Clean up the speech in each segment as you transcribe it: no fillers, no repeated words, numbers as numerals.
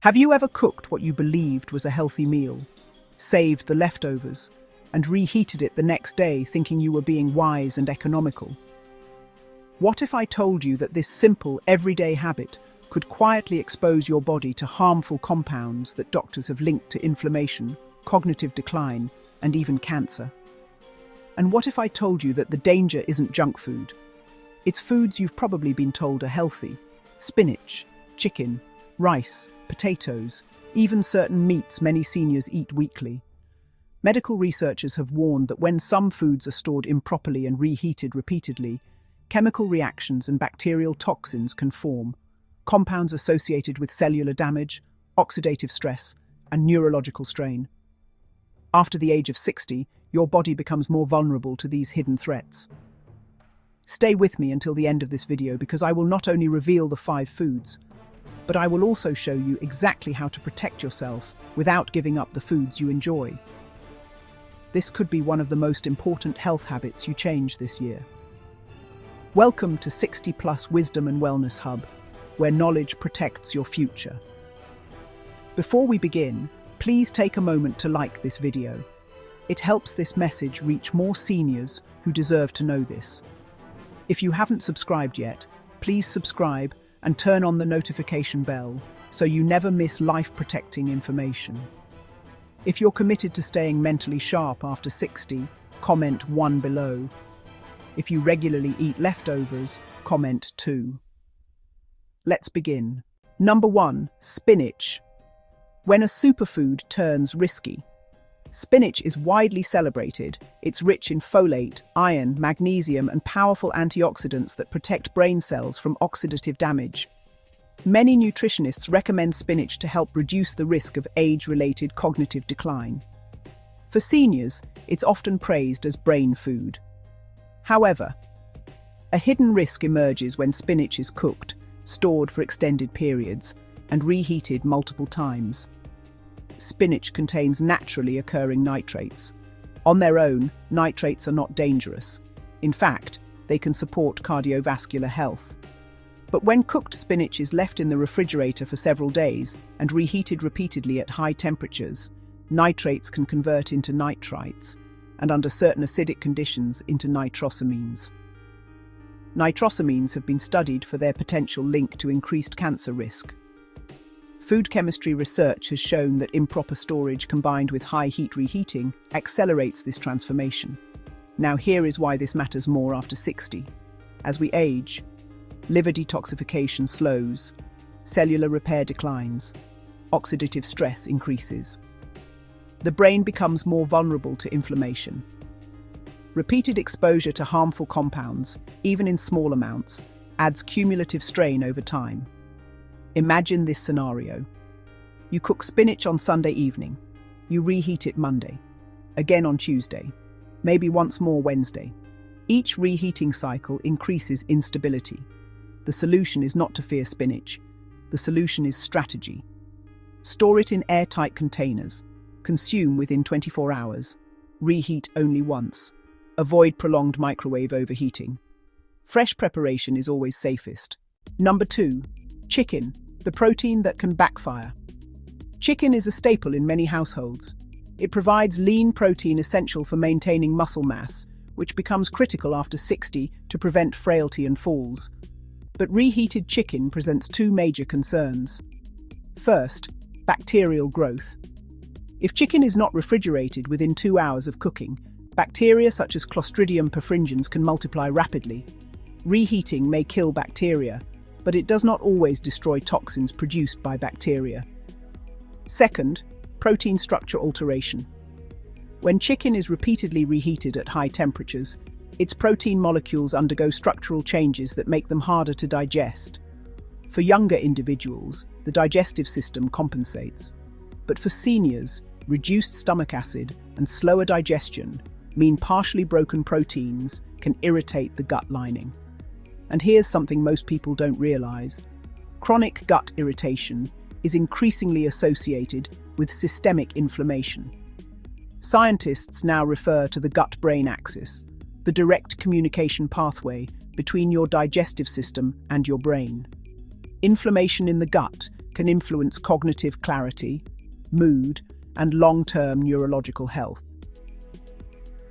Have you ever cooked what you believed was a healthy meal, saved the leftovers, and reheated it the next day thinking you were being wise and economical? What if I told you that this simple, everyday habit could quietly expose your body to harmful compounds that doctors have linked to inflammation, cognitive decline, and even cancer? And what if I told you that the danger isn't junk food? It's foods you've probably been told are healthy: spinach, chicken, rice, potatoes, even certain meats many seniors eat weekly. Medical researchers have warned that when some foods are stored improperly and reheated repeatedly, chemical reactions and bacterial toxins can form, compounds associated with cellular damage, oxidative stress, and neurological strain. After the age of 60, your body becomes more vulnerable to these hidden threats. Stay with me until the end of this video because I will not only reveal the 5 foods, but I will also show you exactly how to protect yourself without giving up the foods you enjoy. This could be one of the most important health habits you change this year. Welcome to 60 Plus Wisdom and Wellness Hub, where knowledge protects your future. Before we begin, please take a moment to like this video. It helps this message reach more seniors who deserve to know this. If you haven't subscribed yet, please subscribe and turn on the notification bell so you never miss life-protecting information. If you're committed to staying mentally sharp after 60, comment 1 below. If you regularly eat leftovers, comment 2. Let's begin. Number 1, spinach. When a superfood turns risky. Spinach is widely celebrated. It's rich in folate, iron, magnesium, and powerful antioxidants that protect brain cells from oxidative damage. Many nutritionists recommend spinach to help reduce the risk of age-related cognitive decline. For seniors, it's often praised as brain food. However, a hidden risk emerges when spinach is cooked, stored for extended periods, and reheated multiple times. Spinach contains naturally occurring nitrates. On their own, nitrates are not dangerous. In fact, they can support cardiovascular health. But when cooked spinach is left in the refrigerator for several days and reheated repeatedly at high temperatures, nitrates can convert into nitrites, and under certain acidic conditions into nitrosamines. Nitrosamines have been studied for their potential link to increased cancer risk. Food chemistry research has shown that improper storage combined with high heat reheating accelerates this transformation. Now here is why this matters more after 60. As we age, liver detoxification slows, cellular repair declines, oxidative stress increases. The brain becomes more vulnerable to inflammation. Repeated exposure to harmful compounds, even in small amounts, adds cumulative strain over time. Imagine this scenario. You cook spinach on Sunday evening. You reheat it Monday. Again on Tuesday. Maybe once more Wednesday. Each reheating cycle increases instability. The solution is not to fear spinach. The solution is strategy. Store it in airtight containers. Consume within 24 hours. Reheat only once. Avoid prolonged microwave overheating. Fresh preparation is always safest. Number 2. Chicken, the protein that can backfire. Chicken is a staple in many households. It provides lean protein essential for maintaining muscle mass, which becomes critical after 60 to prevent frailty and falls. But reheated chicken presents 2 major concerns. First, bacterial growth. If chicken is not refrigerated within 2 hours of cooking, bacteria such as Clostridium perfringens can multiply rapidly. Reheating may kill bacteria, but it does not always destroy toxins produced by bacteria. Second, protein structure alteration. When chicken is repeatedly reheated at high temperatures, its protein molecules undergo structural changes that make them harder to digest. For younger individuals, the digestive system compensates. But for seniors, reduced stomach acid and slower digestion mean partially broken proteins can irritate the gut lining. And here's something most people don't realize. Chronic gut irritation is increasingly associated with systemic inflammation. Scientists now refer to the gut-brain axis, the direct communication pathway between your digestive system and your brain. Inflammation in the gut can influence cognitive clarity, mood, and long-term neurological health.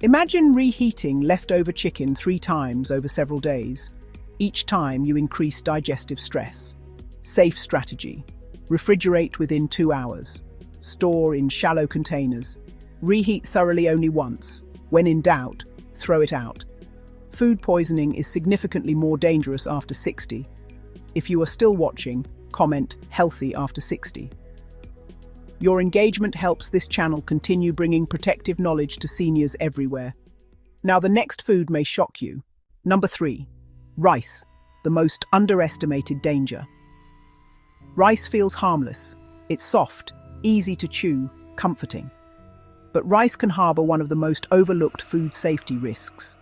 Imagine reheating leftover chicken 3 times over several days. Each time you increase digestive stress. Safe strategy. Refrigerate within 2 hours. Store in shallow containers. Reheat thoroughly only once. When in doubt, throw it out. Food poisoning is significantly more dangerous after 60. If you are still watching, comment "healthy after 60." Your engagement helps this channel continue bringing protective knowledge to seniors everywhere. Now the next food may shock you. Number 3. Rice, the most underestimated danger. Rice feels harmless. It's soft, easy to chew, comforting. But rice can harbor one of the most overlooked food safety risks.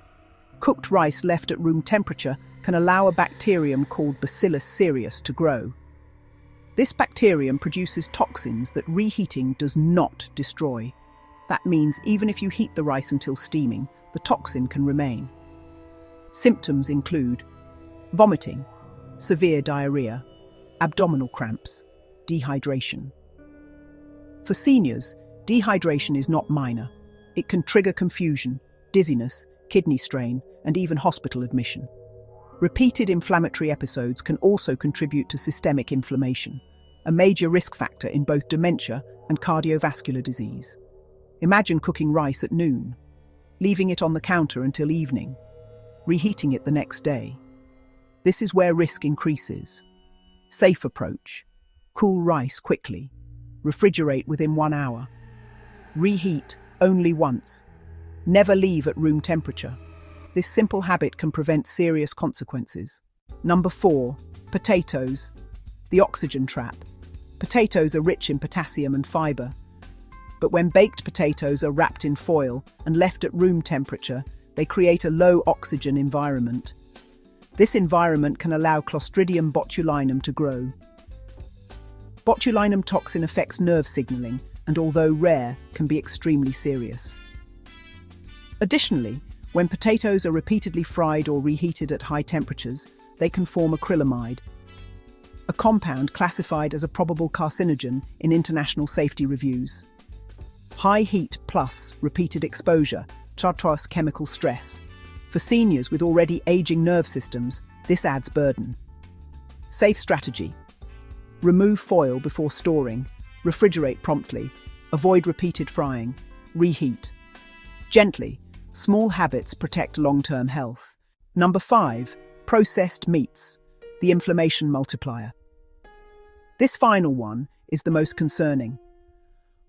Cooked rice left at room temperature can allow a bacterium called Bacillus cereus to grow. This bacterium produces toxins that reheating does not destroy. That means even if you heat the rice until steaming, the toxin can remain. Symptoms include vomiting, severe diarrhea, abdominal cramps, dehydration. For seniors, dehydration is not minor. It can trigger confusion, dizziness, kidney strain, and even hospital admission. Repeated inflammatory episodes can also contribute to systemic inflammation, a major risk factor in both dementia and cardiovascular disease. Imagine cooking rice at noon, leaving it on the counter until evening, reheating it the next day. This is where risk increases. Safe approach. Cool rice quickly. Refrigerate within 1 hour. Reheat only once. Never leave at room temperature. This simple habit can prevent serious consequences. Number 4. Potatoes. The oxygen trap. Potatoes are rich in potassium and fiber. But when baked potatoes are wrapped in foil and left at room temperature, they create a low oxygen environment. This environment can allow Clostridium botulinum to grow. Botulinum toxin affects nerve signaling and, although rare, can be extremely serious. Additionally, when potatoes are repeatedly fried or reheated at high temperatures, they can form acrylamide, a compound classified as a probable carcinogen in international safety reviews. High heat plus repeated exposure charters chemical stress. For seniors with already aging nerve systems, this adds burden. Safe strategy. Remove foil before storing, refrigerate promptly, avoid repeated frying, reheat. Gently, small habits protect long-term health. Number 5. Processed meats, the inflammation multiplier. This final one is the most concerning.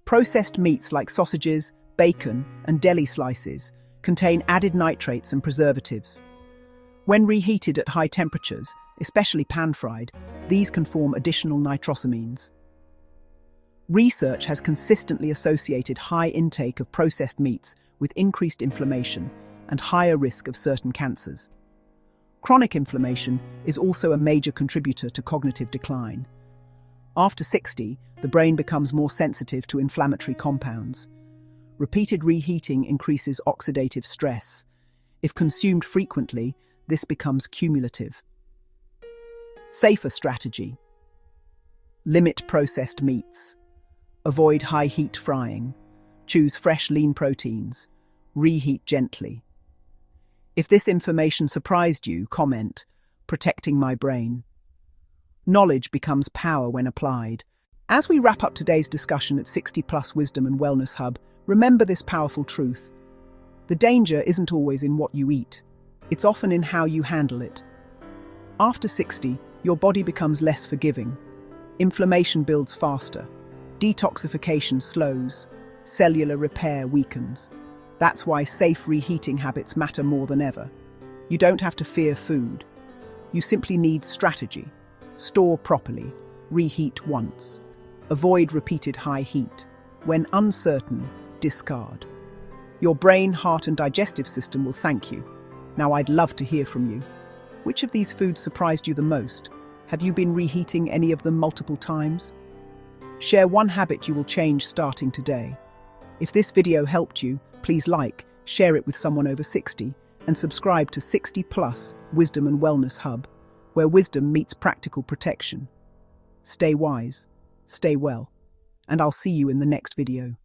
Processed meats like sausages, bacon, and deli slices contain added nitrates and preservatives. When reheated at high temperatures, especially pan-fried, these can form additional nitrosamines. Research has consistently associated high intake of processed meats with increased inflammation and higher risk of certain cancers. Chronic inflammation is also a major contributor to cognitive decline. After 60, the brain becomes more sensitive to inflammatory compounds. Repeated reheating increases oxidative stress. If consumed frequently, this becomes cumulative. Safer strategy. Limit processed meats. Avoid high heat frying. Choose fresh lean proteins. Reheat gently. If this information surprised you, comment, "Protecting my brain." Knowledge becomes power when applied. As we wrap up today's discussion at 60 Plus Wisdom and Wellness Hub, remember this powerful truth. The danger isn't always in what you eat. It's often in how you handle it. After 60, your body becomes less forgiving. Inflammation builds faster. Detoxification slows. Cellular repair weakens. That's why safe reheating habits matter more than ever. You don't have to fear food. You simply need strategy. Store properly. Reheat once. Avoid repeated high heat. When uncertain, discard. Your brain, heart, and digestive system will thank you. Now I'd love to hear from you. Which of these foods surprised you the most? Have you been reheating any of them multiple times? Share one habit you will change starting today. If this video helped you, please like, share it with someone over 60, and subscribe to 60 Plus Wisdom and Wellness Hub, where wisdom meets practical protection. Stay wise. stay well, and I'll see you in the next video.